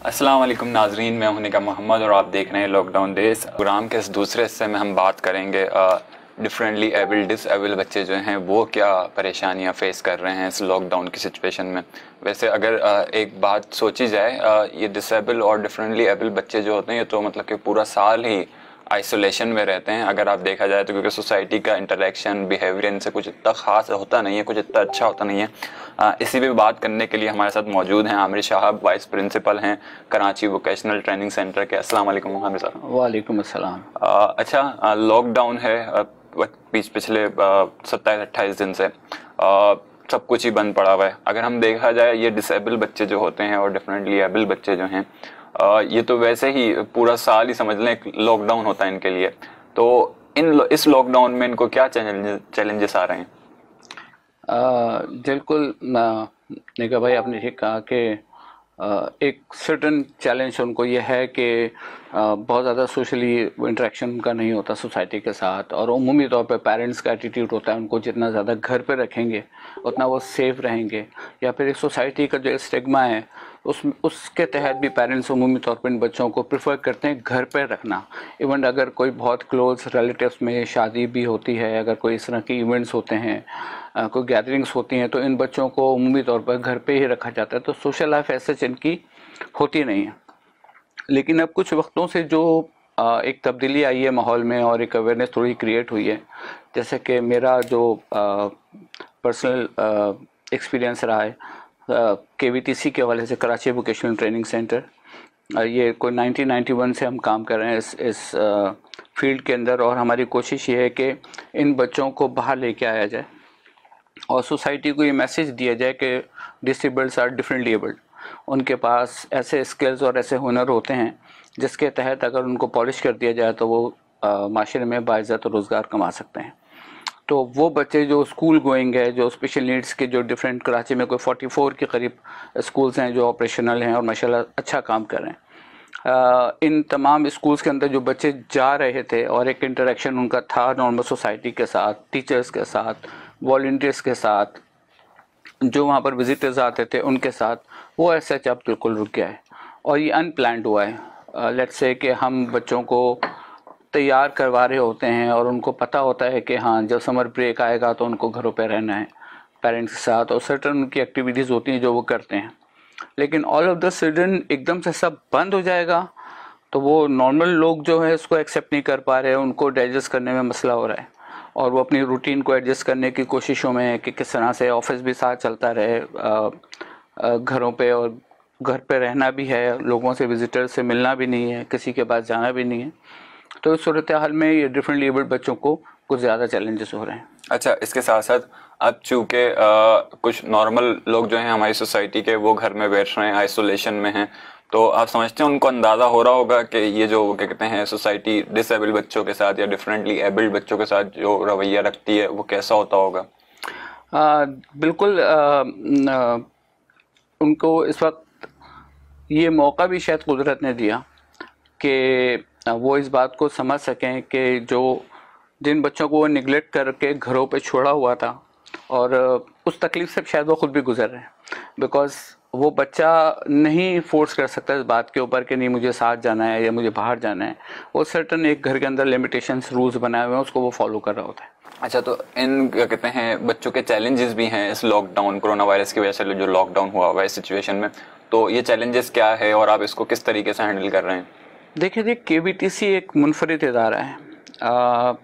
अस्सलाम वालेकुम नाजरीन, मैं हूं निका मोहम्मद और आप देख रहे हैं लॉकडाउन डेज। प्रोग्राम के इस दूसरे हिस्से में हम बात करेंगे डिफरेंटली एबल डिसेबल बच्चे जो हैं वो क्या परेशानियां फेस कर रहे हैं इस लॉकडाउन की सिचुएशन में। वैसे अगर एक बात सोची जाए, ये डिसेबल और डिफरेंटली एबल बच्चे जो होते हैं ये तो मतलब कि पूरा साल ही आइसोलेशन में रहते हैं अगर आप देखा जाए तो, क्योंकि सोसाइटी का इंटरेक्शन बिहेवियर इनसे कुछ इतना ख़ास होता नहीं है, कुछ इतना अच्छा होता नहीं है। इसी पे बात करने के लिए हमारे साथ मौजूद हैं आमिर साहब, वाइस प्रिंसिपल हैं कराची वोकेशनल ट्रेनिंग सेंटर के। अस्सलाम वालेकुम आमिर साहब। वालेकुम अस्सलाम। अच्छा, लॉकडाउन है पिछले 27-28 दिन से सब कुछ ही बंद पड़ा हुआ है। अगर हम देखा जाए ये डिसेबल बच्चे जो होते हैं और डिफरेंटली एबल बच्चे जो हैं, ये तो वैसे ही पूरा साल ही समझ लें लॉकडाउन होता है इनके लिए। तो इस लॉकडाउन में इनको क्या चैलेंजेस आ रहे हैं? बिल्कुल निका भाई, आपने ठीक कहा कि एक सर्टन चैलेंज उनको ये है कि बहुत ज़्यादा सोशली इंटरेक्शन उनका नहीं होता सोसाइटी के साथ, और उमूमी तौर पे पेरेंट्स का एटीट्यूड होता है उनको जितना ज़्यादा घर पे रखेंगे उतना वो सेफ रहेंगे, या फिर एक सोसाइटी का जो स्टिग्मा है उसके तहत भी पेरेंट्स उमूमी तौर पर इन बच्चों को प्रेफर करते हैं घर पर रखना। इवन अगर कोई बहुत क्लोज रिलेटिव्स में शादी भी होती है, अगर कोई इस तरह के इवेंट्स होते हैं, कोई गैदरिंग्स होती हैं, तो इन बच्चों को उमूमी तौर पर घर पे ही रखा जाता है। तो सोशल लाइफ ऐसे इनकी होती नहीं है। लेकिन अब कुछ वक्तों से जो एक तब्दीली आई है माहौल में और एक अवेयरनेस थोड़ी क्रिएट हुई है, जैसे कि मेरा जो पर्सनल एक्सपीरियंस रहा है KVTC के हवाले से, कराची वोकेशनल ट्रेनिंग सेंटर, ये कोई 1991 से हम काम कर रहे हैं इस फील्ड के अंदर, और हमारी कोशिश ये है कि इन बच्चों को बाहर लेके आया जाए और सोसाइटी को ये मैसेज दिया जाए कि डिसेबल्ड आर डिफरेंटली एबल्ड। उनके पास ऐसे स्किल्स और ऐसे हुनर होते हैं जिसके तहत अगर उनको पॉलिश कर दिया जाए तो वो माशरे में बाइज़्ज़त रोज़गार कमा सकते हैं। तो वो बच्चे जो स्कूल गोइंग है, जो स्पेशल नीड्स के जो डिफरेंट, कराची में कोई 44 के करीब स्कूल्स हैं जो ऑपरेशनल हैं और माशाल्लाह अच्छा काम कर रहे हैं। इन तमाम स्कूल्स के अंदर जो बच्चे जा रहे थे और एक इंटरेक्शन उनका था नॉर्मल सोसाइटी के साथ, टीचर्स के साथ, वॉल्टियर्स के साथ, जो वहाँ पर विजिटर्स आते थे उनके साथ, वो ऐसा अब बिल्कुल रुक गया है और ये अनप्लान्ड हुआ है। लेट्स से कि हम बच्चों को तैयार करवा रहे होते हैं और उनको पता होता है कि हाँ जब समर ब्रेक आएगा तो उनको घरों पे रहना है पेरेंट्स के साथ, और सर्टन उनकी एक्टिविटीज़ होती हैं जो वो करते हैं। लेकिन ऑल ऑफ द सडन एकदम से सब बंद हो जाएगा तो वो नॉर्मल लोग जो है इसको एक्सेप्ट नहीं कर पा रहे हैं, उनको डाइजेस्ट करने में मसला हो रहा है, और वो अपनी रूटीन को एडजस्ट करने की कोशिशों में है कि किस तरह से ऑफिस भी साथ चलता रहे, घरों पे और घर पे रहना भी है, लोगों से विजिटर से मिलना भी नहीं है, किसी के पास जाना भी नहीं है। तो इस सूरत हाल में ये डिफरेंटली एबल्ड बच्चों को कुछ ज़्यादा चैलेंजेस हो रहे हैं। अच्छा, इसके साथ साथ अब चूँकि कुछ नॉर्मल लोग जो हैं हमारी सोसाइटी के वो घर में बैठ रहे हैं, आइसोलेशन में हैं, तो आप समझते हैं उनको अंदाज़ा हो रहा होगा कि ये जो क्या कहते हैं सोसाइटी डिसेबल्ड बच्चों के साथ या डिफरेंटली एबल्ड बच्चों के साथ जो रवैया रखती है वो कैसा होता होगा? बिल्कुल। उनको इस वक्त ये मौका भी शायद कुदरत ने दिया कि वो इस बात को समझ सकें कि जिन बच्चों को वो निगलेक्ट करके घरों पे छोड़ा हुआ था, और उस तकलीफ़ से शायद वो ख़ुद भी गुजर रहे हैं, बिकॉज़ वो बच्चा नहीं फोर्स कर सकता इस बात के ऊपर कि नहीं मुझे साथ जाना है या मुझे बाहर जाना है। वो सर्टन एक घर के अंदर लिमिटेशंस, रूल्स बनाए हुए हैं, उसको वो फॉलो कर रहा होता है। अच्छा, तो इन क्या कहते हैं बच्चों के चैलेंजेस भी हैं इस लॉकडाउन, कोरोना वायरस की वजह से जो लॉकडाउन हुआ हुआ है इस सिचुएशन में, तो ये चैलेंजेस क्या है और आप इसको किस तरीके से हैंडल कर रहे हैं? देखिए जी, KVTC एक मुनफरिद इदारा है।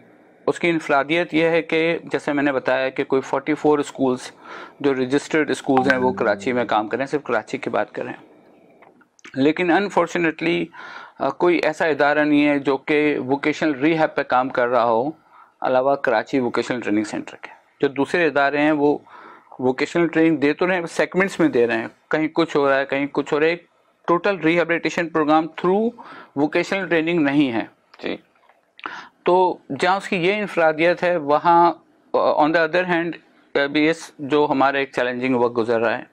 उसकी इनफरादियत यह है कि जैसे मैंने बताया कि कोई 44 स्कूल्स जो रजिस्टर्ड स्कूल्स हैं वो कराची में काम कर रहे हैं, सिर्फ कराची की बात करें। लेकिन अनफॉर्चुनेटली कोई ऐसा इदारा नहीं है जो कि वोकेशनल रिहैब पे काम कर रहा हो अलावा कराची वोकेशनल ट्रेनिंग सेंटर के। जो दूसरे इदारे हैं वो वोकेशनल ट्रेनिंग दे तो रहे हैं, सेगमेंट्स में दे रहे हैं, कहीं कुछ हो रहा है कहीं कुछ हो रहा है। Total rehabilitation programme through vocational training नहीं है जी। तो जहाँ उसकी ये इंफरादियत है, वहाँ ऑन द अदर हैंड भी इस जो हमारा एक चैलेंजिंग वक्त गुजर रहा है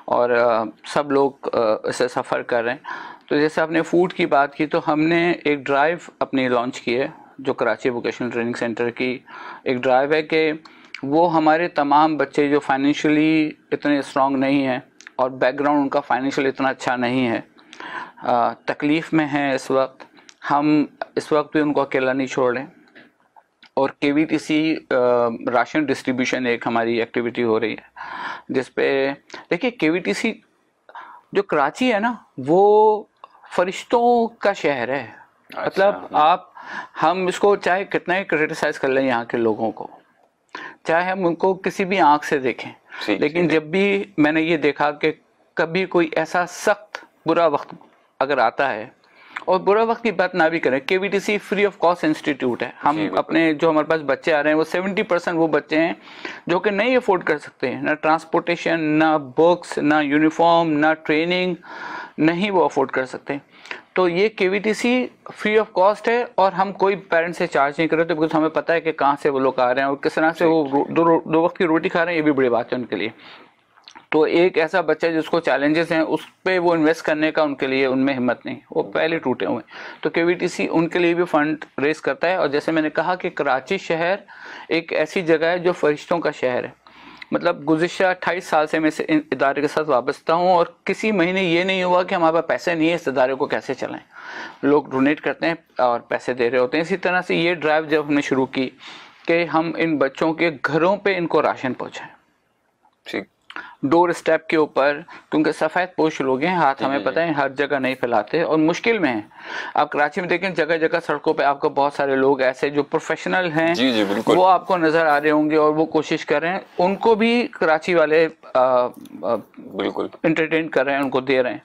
और सब लोग इसे सफ़र कर रहे हैं। तो जैसे आपने फूड की बात की, तो हमने एक ड्राइव अपनी लॉन्च की है जो कराची वोकेशनल ट्रेनिंग सेंटर की एक ड्राइव है कि वो हमारे तमाम बच्चे जो फाइनेंशियली इतने स्ट्रॉन्ग नहीं हैं और बैकग्राउंड उनका फाइनेंशियल इतना अच्छा नहीं है, तकलीफ़ में हैं इस वक्त, हम इस वक्त भी उनको अकेला नहीं छोड़ रहे। और KVTC राशन डिस्ट्रीब्यूशन एक हमारी एक्टिविटी हो रही है जिस पे देखिए, KVTC जो कराची है ना, वो फरिश्तों का शहर है। मतलब हम इसको चाहे कितना ही क्रिटिसाइज कर लें यहाँ के लोगों को, चाहे हम उनको किसी भी आंख से देखें, लेकिन जब भी मैंने ये देखा कि कभी कोई ऐसा सख्त बुरा वक्त अगर आता है, और बुरा वक्त की बात ना भी करें, KVTC free of cost institute है। हम अपने जो हमारे पास बच्चे आ रहे हैं वो 70% वो बच्चे हैं जो कि नहीं अफोर्ड कर सकते हैं, ना ट्रांसपोर्टेशन, ना बुक्स, ना यूनिफॉर्म, ना ट्रेनिंग, नहीं वो अफोर्ड कर सकते। तो ये KVTC फ्री ऑफ कॉस्ट है और हम कोई पेरेंट्स से चार्ज नहीं कर रहे, तो बिकॉज हमें पता है कि कहाँ से वो लोग आ रहे हैं और किस तरह से वो दो वक्त की रोटी खा रहे हैं, ये भी बड़ी बात है उनके लिए। तो एक ऐसा बच्चा जिसको चैलेंजेस हैं उस पर वो इन्वेस्ट करने का उनके लिए उनमें हिम्मत नहीं, वो पहले टूटे हुए। तो KVTC उनके लिए भी फंड रेस करता है। और जैसे मैंने कहा कि कराची शहर एक ऐसी जगह है जो फरिश्तों का शहर है। मतलब गुज़िश्ता 28 साल से मैं इस इदारे के साथ वाबस्ता हूँ और किसी महीने ये नहीं हुआ कि हमारे पास पैसे नहीं है, इस इदारे को कैसे चलाएं। लोग डोनेट करते हैं और पैसे दे रहे होते हैं। इसी तरह से ये ड्राइव जब हमने शुरू की कि हम इन बच्चों के घरों पे इनको राशन पहुँचाएं, ठीक, डोर स्टेप के ऊपर, क्योंकि सफ़ेद पोश लोग हैं, हाथ हमें पता है हर जगह नहीं फैलाते और मुश्किल में हैं। आप कराची में देखें जगह जगह सड़कों पे आपको बहुत सारे लोग ऐसे जो प्रोफेशनल हैं, जी, वो आपको नज़र आ रहे होंगे और वो कोशिश कर रहे हैं, उनको भी कराची वाले बिल्कुल इंटरटेन कर रहे हैं, उनको दे रहे हैं।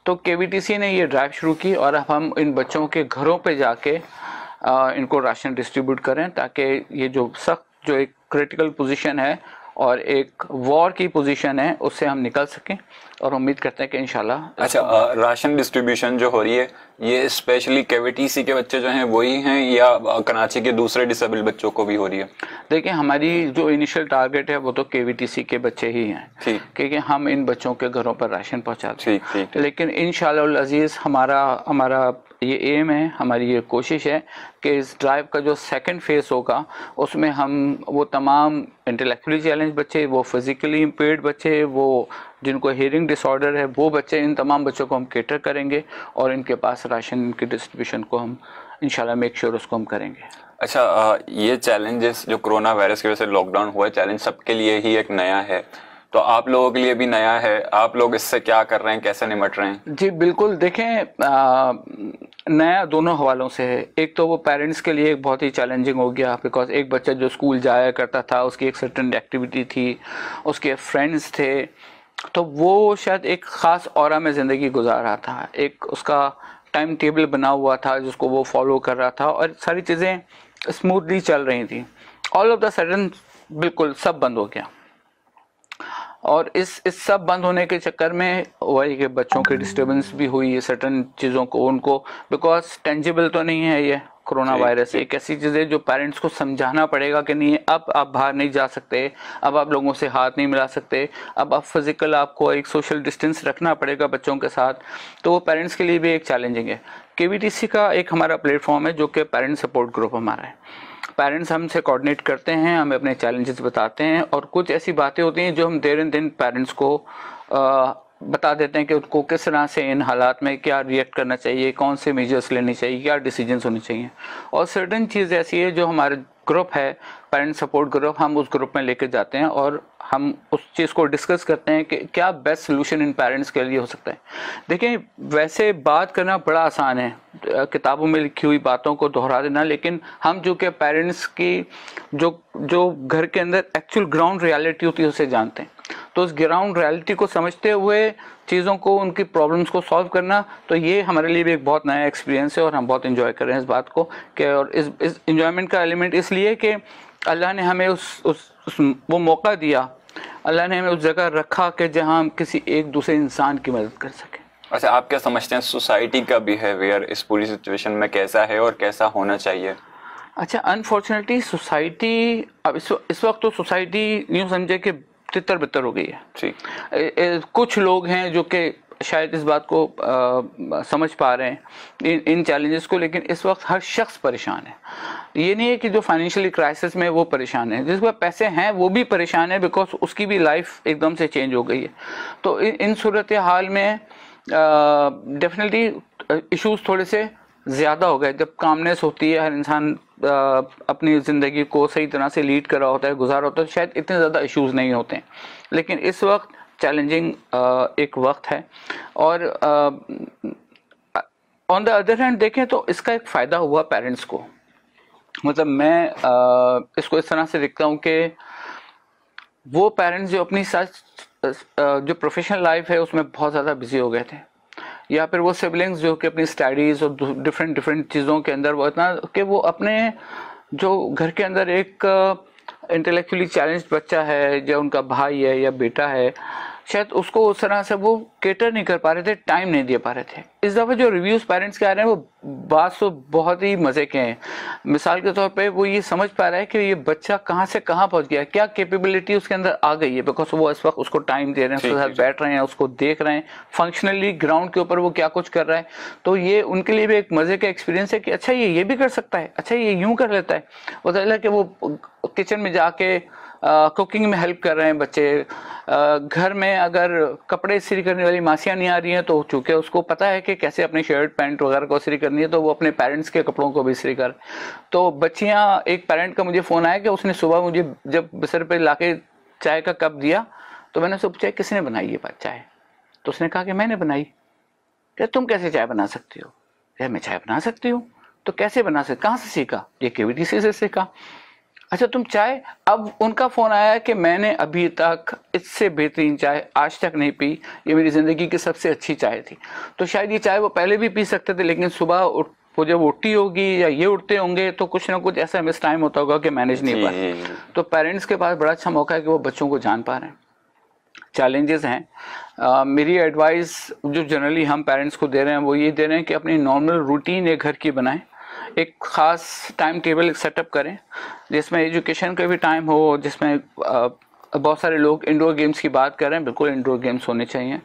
तो KVTC ने ये ड्राइव शुरू की और अब हम इन बच्चों के घरों पर जाके इनको राशन डिस्ट्रीब्यूट करें ताकि ये जो सख्त जो एक क्रिटिकल पोजीशन है और एक वॉर की पोजीशन है उससे हम निकल सकें और उम्मीद करते हैं कि इंशाल्लाह। अच्छा, राशन डिस्ट्रीब्यूशन जो हो रही है ये स्पेशली KVTC के बच्चे जो हैं वही हैं या कराची के दूसरे डिसेबल बच्चों को भी हो रही है? देखिए, हमारी जो इनिशियल टारगेट है वो तो KVTC के बच्चे ही हैं, क्योंकि हम इन बच्चों के घरों पर राशन पहुंचाते हैं। लेकिन इंशाल्लाह अज़ीज़ हमारा ये एम है, हमारी ये कोशिश है कि इस ड्राइव का जो सेकंड फेज होगा उसमें हम वो तमाम इंटेलेक्चुअली चैलेंज बच्चे, वो फिजिकली इम्पेयर्ड बच्चे, वो जिनको हियरिंग डिसऑर्डर है वो बच्चे, इन तमाम बच्चों को हम केटर करेंगे और इनके पास राशन की डिस्ट्रीब्यूशन को हम इंशाल्लाह मेक श्योर उसको हम करेंगे। अच्छा, ये चैलेंजेस जो कोरोना वायरस की वजह से लॉकडाउन हुआ है, चैलेंज सबके लिए ही एक नया है, तो आप लोगों के लिए भी नया है, आप लोग इससे क्या कर रहे हैं, कैसे निपट रहे हैं? जी बिल्कुल, देखें नया दोनों हवालों से है। एक तो वो पेरेंट्स के लिए एक बहुत ही चैलेंजिंग हो गया, बिकॉज एक बच्चा जो स्कूल जाया करता था, उसकी एक सर्टेन एक्टिविटी थी, उसके फ्रेंड्स थे, तो वो शायद एक ख़ास ऑरा में ज़िंदगी गुजार रहा था, एक उसका टाइम टेबल बना हुआ था जिसको वो फॉलो कर रहा था और सारी चीज़ें स्मूथली चल रही थी। ऑल ऑफ द सडन बिल्कुल सब बंद हो गया और इस सब बंद होने के चक्कर में वही कि बच्चों की डिस्टर्बेंस भी हुई है सर्टन चीज़ों को, उनको बिकॉज टेंजिबल तो नहीं है ये कोरोना वायरस, एक ऐसी चीज़ है जो पेरेंट्स को समझाना पड़ेगा कि नहीं, अब आप बाहर नहीं जा सकते, अब आप लोगों से हाथ नहीं मिला सकते, अब आप फिजिकल आपको एक सोशल डिस्टेंस रखना पड़ेगा बच्चों के साथ। तो वो पेरेंट्स के लिए भी एक चैलेंजिंग है। KVTC का एक हमारा प्लेटफॉर्म है जो कि पेरेंट सपोर्ट ग्रुप हमारा है। पेरेंट्स हमसे कोऑर्डिनेट करते हैं, हमें अपने चैलेंजेस बताते हैं और कुछ ऐसी बातें होती हैं जो हम देर इन दिन पेरेंट्स को बता देते हैं कि उनको किस तरह से इन हालात में क्या रिएक्ट करना चाहिए, कौन से मेजर्स लेने चाहिए, क्या डिसीजंस होने चाहिए। और सर्टेन चीज़ ऐसी है जो हमारे ग्रुप है, पेरेंट सपोर्ट ग्रुप, हम उस ग्रुप में लेके जाते हैं और हम उस चीज़ को डिस्कस करते हैं कि क्या बेस्ट सोल्यूशन इन पेरेंट्स के लिए हो सकता है। देखिए, वैसे बात करना बड़ा आसान है, किताबों में लिखी हुई बातों को दोहरा देना, लेकिन हम जो कि पेरेंट्स की जो घर के अंदर एक्चुअल ग्राउंड रियलिटी होती है उसे जानते हैं, तो उस ग्राउंड रियलिटी को समझते हुए चीज़ों को, उनकी प्रॉब्लम्स को सॉल्व करना, तो ये हमारे लिए भी एक बहुत नया एक्सपीरियंस है और हम बहुत एंजॉय कर रहे हैं इस बात को कि, और इस एंजॉयमेंट का एलिमेंट इसलिए कि अल्लाह ने हमें वो मौका दिया, अल्लाह ने हमें उस जगह रखा कि जहां हम किसी एक दूसरे इंसान की मदद कर सकें। अच्छा, आप क्या समझते हैं सोसाइटी का बिहेवियर इस पूरी सिचुएशन में कैसा है और कैसा होना चाहिए? अच्छा, अनफॉर्चुनेटली सोसाइटी अब इस वक्त तो सोसाइटी यूँ समझे कि तितर बितर हो गई है। ठीक, कुछ लोग हैं जो कि शायद इस बात को समझ पा रहे हैं इन चैलेंजेस को, लेकिन इस वक्त हर शख्स परेशान है। ये नहीं है कि जो फाइनेंशियली क्राइसिस में वो परेशान है, जिसके पास पैसे हैं वो भी परेशान है, बिकॉज उसकी भी लाइफ एकदम से चेंज हो गई है। तो इन सूरत हाल में डेफिनेटली इश्यूज थोड़े से ज़्यादा हो गए। जब कामनेस होती है, हर इंसान अपनी ज़िंदगी को सही तरह से लीड कर रहा होता है, गुजार होता है, तो शायद इतने ज़्यादा इश्यूज नहीं होते हैं। लेकिन इस वक्त चैलेंजिंग एक वक्त है। और ऑन द अदर हैंड देखें तो इसका एक फ़ायदा हुआ पेरेंट्स को। मतलब मैं इसको इस तरह से देखता हूँ कि वो पेरेंट्स जो अपनी जो प्रोफेशनल लाइफ है उसमें बहुत ज़्यादा बिजी हो गए थे, या फिर वो सिबलिंग्स जो कि अपनी स्टडीज़ और डिफरेंट चीज़ों के अंदर वो इतना कि वो अपने जो घर के अंदर एक इंटेलेक्चुअली चैलेंज्ड बच्चा है, जो उनका भाई है या बेटा है, शायद उसको उस तरह से वो केटर नहीं कर पा रहे थे, टाइम नहीं दे पा रहे थे। इस दफ़ा जो रिव्यूज़ पेरेंट्स के आ रहे हैं वो बात तो बहुत ही मज़े के हैं। मिसाल के तौर पे वो ये समझ पा रहा है कि ये बच्चा कहाँ से कहाँ पहुँच गया, क्या कैपेबिलिटी उसके अंदर आ गई है, बिकॉज वो इस वक्त उसको टाइम दे रहे हैं, उसके साथ बैठ रहे हैं, उसको देख रहे हैं, फंक्शनली ग्राउंड के ऊपर वो क्या कुछ कर रहा है। तो ये उनके लिए भी एक मज़े का एक्सपीरियंस है कि अच्छा ये भी कर सकता है, अच्छा ये यूँ कर लेता है। वो तो कि वो किचन में जाके कुकिंग में हेल्प कर रहे हैं बच्चे। घर में अगर कपड़े इस्त्री करने वाली मासियाँ नहीं आ रही हैं तो चूँकि उसको पता है कि कैसे अपनी शर्ट पैंट वगैरह को इस्त्री करनी है, तो वो अपने पेरेंट्स के कपड़ों को भी इस्त्री कर। तो बच्चियाँ, एक पेरेंट का मुझे फ़ोन आया कि उसने सुबह मुझे जब बिस्तर पे लाके चाय का कप दिया तो मैंने उससे पूछा किसने बनाई ये चाय, तो उसने कहा कि मैंने बनाई। क्या तुम कैसे चाय बना सकती हो? क्या मैं चाय बना सकती हूँ? तो कैसे बना सकती, कहाँ से सीखा? ये केवीटीसी से सीखा। अच्छा तुम चाय, अब उनका फ़ोन आया कि मैंने अभी तक इससे बेहतरीन चाय आज तक नहीं पी, ये मेरी ज़िंदगी की सबसे अच्छी चाय थी। तो शायद ये चाय वो पहले भी पी सकते थे, लेकिन सुबह वो जब उठती होगी या ये उठते होंगे तो कुछ ना कुछ ऐसा मिस टाइम होता होगा कि मैनेज नहीं पाए। तो पेरेंट्स के पास बड़ा अच्छा मौका है कि वो बच्चों को जान पा रहे हैं। चैलेंजेस हैं। मेरी एडवाइस जो जनरली हम पेरेंट्स को दे रहे हैं वो ये दे रहे हैं कि अपनी नॉर्मल रूटीन एक घर की बनाएं, एक ख़ास टाइम टेबल एक सेटअप करें जिसमें एजुकेशन का भी टाइम हो, जिसमें बहुत सारे लोग इंडोर गेम्स की बात कर रहे हैं, बिल्कुल इंडोर गेम्स होने चाहिए।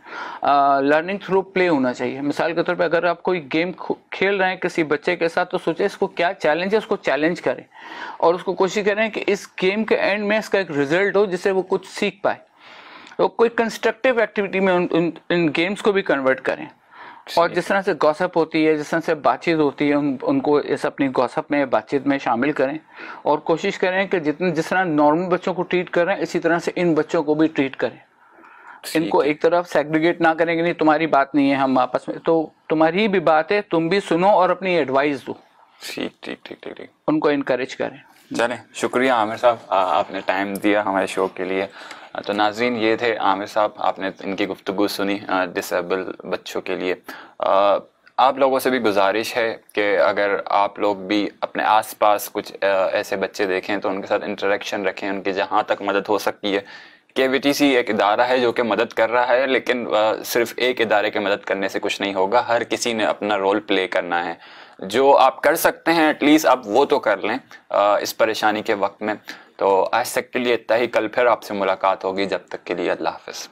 लर्निंग थ्रू प्ले होना चाहिए। मिसाल के तौर पे अगर आप कोई गेम खेल रहे हैं किसी बच्चे के साथ तो सोचें इसको क्या चैलेंज है, उसको चैलेंज करें और उसको कोशिश करें कि इस गेम के एंड में इसका एक रिजल्ट हो जिससे वो कुछ सीख पाए। तो कोई कंस्ट्रक्टिव एक्टिविटी में इन गेम्स को भी कन्वर्ट करें। और जिस तरह से गॉसिप होती है, जिस तरह से बातचीत होती है, उनको इस अपनी गॉसिप में, बातचीत में शामिल करें और कोशिश करें कि जिस तरह नॉर्मल बच्चों को ट्रीट कर रहे हैं इसी तरह से इन बच्चों को भी ट्रीट करें। इनको एक तरफ सेग्रीगेट ना करें कि नहीं तुम्हारी बात नहीं है, हम आपस में, तो तुम्हारी भी बात है, तुम भी सुनो और अपनी एडवाइस दो। ठीक। उनको इनकरेज करें। चलें, शुक्रिया आमिर साहब, आपने टाइम दिया हमारे शो के लिए। तो नाज़रीन, ये थे आमिर साहब, आपने इनकी गुफ्तगू सुनी डिसेबल बच्चों के लिए। आप लोगों से भी गुजारिश है कि अगर आप लोग भी अपने आसपास कुछ ऐसे बच्चे देखें तो उनके साथ इंटरेक्शन रखें, उनकी जहाँ तक मदद हो सकती है। केवीटीसी एक इदारा है जो कि मदद कर रहा है, लेकिन सिर्फ एक इदारे की मदद करने से कुछ नहीं होगा, हर किसी ने अपना रोल प्ले करना है। जो आप कर सकते हैं एटलीस्ट आप वो तो कर लें इस परेशानी के वक्त में। तो आज तक के लिए इतना ही, कल फिर आपसे मुलाकात होगी, जब तक के लिए अल्लाह हाफ़िज़।